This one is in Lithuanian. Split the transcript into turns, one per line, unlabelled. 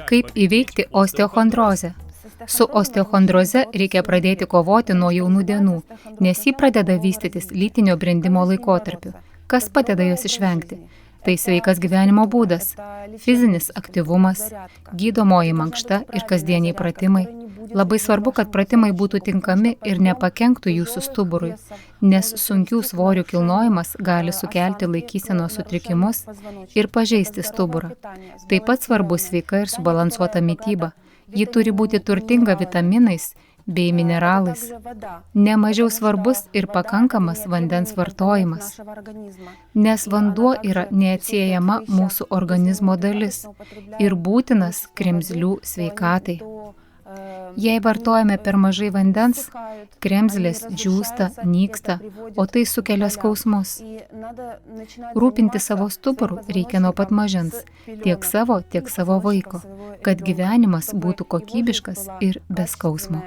Kaip įveikti osteochondrozę? Su osteochondroze reikia pradėti kovoti nuo jaunų dienų, nes ji pradeda vystytis lytinio brendimo laikotarpiu. Kas padeda jos išvengti? Tai sveikas gyvenimo būdas, fizinis aktyvumas, gydomoji mankšta ir kasdieniai pratimai. Labai svarbu, kad pratimai būtų tinkami ir nepakenktų jūsų stuburui, nes sunkių svorių kilnojimas gali sukelti laikysenos sutrikimus ir pažeisti stuburą. Taip pat svarbu sveika ir subalansuota mityba. Ji turi būti turtinga vitaminais bei mineralais. Nemažiau svarbus ir pakankamas vandens vartojimas, nes vanduo yra neatsiejama mūsų organizmo dalis ir būtinas kremzlių sveikatai. Jei vartojame per mažai vandens, kremzlės džiūsta, nyksta, o tai sukelia skausmus. Rūpinti savo stuburu reikia nuo pat mažens, tiek savo vaiko, kad gyvenimas būtų kokybiškas ir be skausmo.